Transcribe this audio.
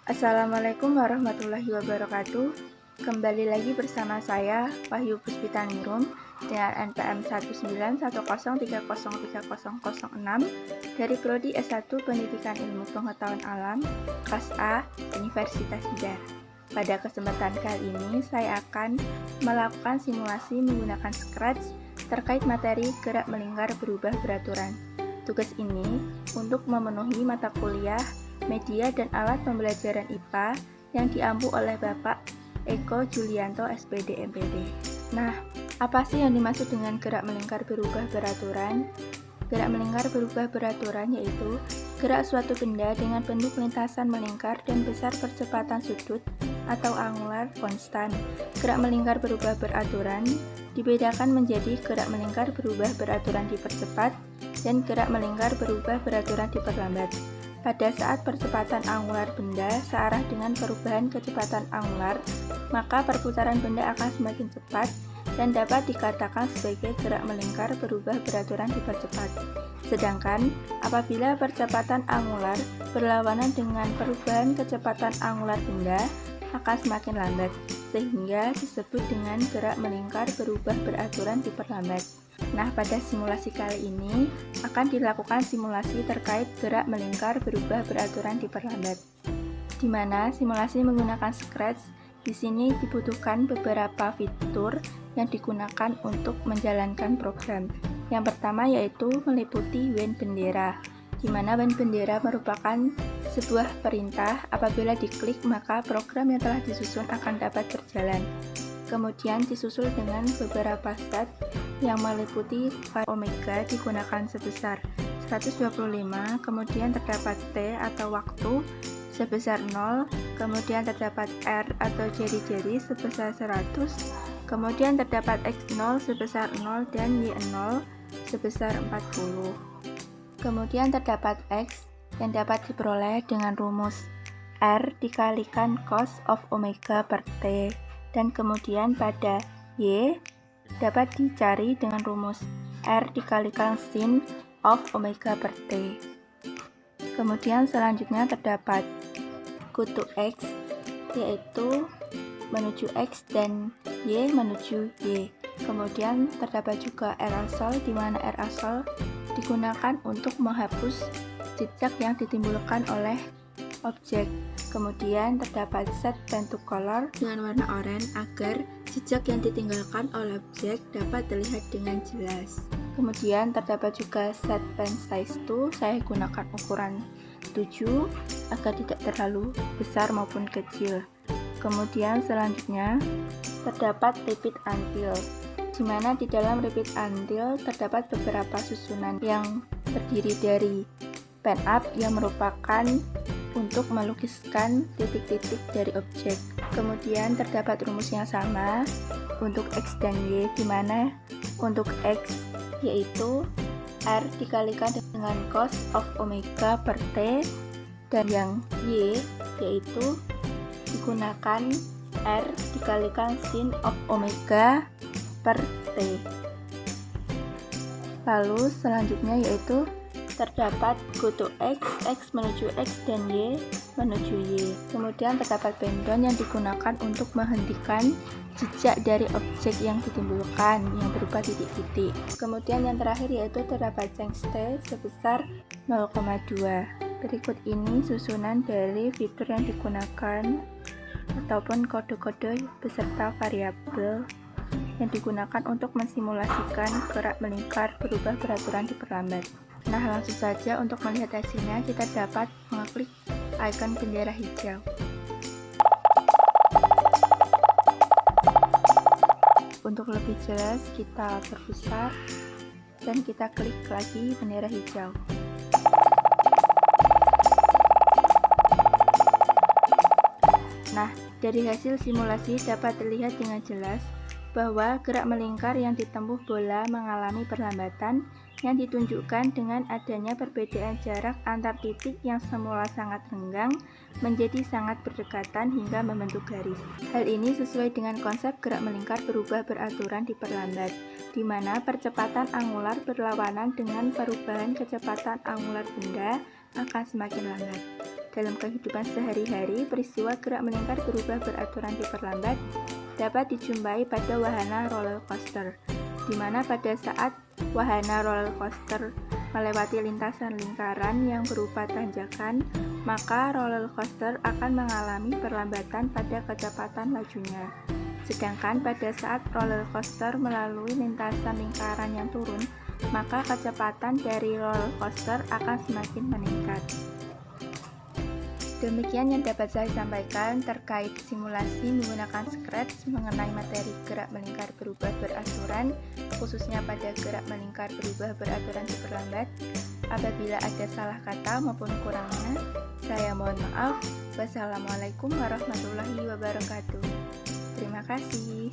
Assalamualaikum warahmatullahi wabarakatuh. Kembali lagi bersama saya, Wahyu Puspitaningrum, dengan NPM 19103030006 dari Prodi S1 Pendidikan Ilmu Pengetahuan Alam, kelas A, Universitas Jeddah. Pada kesempatan kali ini, saya akan melakukan simulasi menggunakan Scratch terkait materi gerak melingkar berubah beraturan. Tugas ini untuk memenuhi mata kuliah media dan alat pembelajaran IPA yang diampu oleh Bapak Eko Julianto SPD MPD. Nah, apa sih yang dimaksud dengan gerak melingkar berubah beraturan? Gerak melingkar berubah beraturan yaitu gerak suatu benda dengan bentuk lintasan melingkar dan besar percepatan sudut atau angular konstan. Gerak melingkar berubah beraturan dibedakan menjadi gerak melingkar berubah beraturan dipercepat dan gerak melingkar berubah beraturan diperlambat. Pada saat percepatan angular benda searah dengan perubahan kecepatan angular, maka perputaran benda akan semakin cepat dan dapat dikatakan sebagai gerak melingkar berubah beraturan dipercepat. Sedangkan, apabila percepatan angular berlawanan dengan perubahan kecepatan angular benda, akan semakin lambat, sehingga disebut dengan gerak melingkar berubah beraturan diperlambat. Nah, pada simulasi kali ini akan dilakukan simulasi terkait gerak melingkar berubah beraturan diperlambat. Di mana simulasi menggunakan Scratch, di sini dibutuhkan beberapa fitur yang digunakan untuk menjalankan program. Yang pertama yaitu meliputi WAN bendera, di mana WAN bendera merupakan sebuah perintah. Apabila diklik, maka program yang telah disusun akan dapat berjalan. Kemudian disusul dengan beberapa stat yang meliputi file omega digunakan sebesar 125, kemudian terdapat t atau waktu sebesar 0, kemudian terdapat r atau jari-jari sebesar 100, kemudian terdapat x0 sebesar 0 dan y0 sebesar 40. Kemudian terdapat x yang dapat diperoleh dengan rumus r dikalikan cos of omega per t, dan kemudian pada y dapat dicari dengan rumus r dikalikan sin of omega per t. Kemudian selanjutnya terdapat kutu x, yaitu menuju x dan y menuju y. Kemudian terdapat juga r asal, di mana r asal digunakan untuk menghapus jejak yang ditimbulkan oleh objek. Kemudian terdapat set pen to color dengan warna oranye agar jejak yang ditinggalkan oleh objek dapat terlihat dengan jelas. Kemudian terdapat juga set pen size to, saya gunakan ukuran 7 agar tidak terlalu besar maupun kecil. Kemudian selanjutnya terdapat repeat until, di mana di dalam repeat until terdapat beberapa susunan yang terdiri dari pen up yang merupakan untuk melukiskan titik-titik dari objek. Kemudian terdapat rumus yang sama untuk x dan y, di mana untuk x yaitu r dikalikan dengan cos of omega per t, dan yang y yaitu digunakan r dikalikan sin of omega per t. Lalu selanjutnya yaitu terdapat kutu x menuju x dan y menuju y. Kemudian terdapat pendon yang digunakan untuk menghentikan jejak dari objek yang ditimbulkan yang berupa titik-titik. Kemudian yang terakhir yaitu terdapat change t sebesar 0,2. Berikut ini susunan dari fitur yang digunakan ataupun kode-kode beserta variabel yang digunakan untuk mensimulasikan gerak melingkar berubah beraturan diperlambat. Nah, langsung saja untuk melihat hasilnya kita dapat mengklik icon bendera hijau. Untuk lebih jelas kita perbesar dan kita klik lagi bendera hijau. Nah, dari hasil simulasi dapat terlihat dengan jelas bahwa gerak melingkar yang ditempuh bola mengalami perlambatan yang ditunjukkan dengan adanya perbedaan jarak antar titik yang semula sangat renggang menjadi sangat berdekatan hingga membentuk garis. Hal ini sesuai dengan konsep gerak melingkar berubah beraturan diperlambat, di mana percepatan angular berlawanan dengan perubahan kecepatan angular benda akan semakin lambat. Dalam kehidupan sehari-hari, peristiwa gerak melingkar berubah beraturan diperlambat dapat dijumpai pada wahana roller coaster, di mana pada saat wahana roller coaster melewati lintasan lingkaran yang berupa tanjakan, maka roller coaster akan mengalami perlambatan pada kecepatan lajunya. Sedangkan pada saat roller coaster melalui lintasan lingkaran yang turun, maka kecepatan dari roller coaster akan semakin meningkat. Demikian yang dapat saya sampaikan terkait simulasi menggunakan Scratch mengenai materi gerak melingkar berubah beraturan, khususnya pada gerak melingkar berubah beraturan diperlambat. Apabila ada salah kata maupun kurangnya, saya mohon maaf. Wassalamualaikum warahmatullahi wabarakatuh. Terima kasih.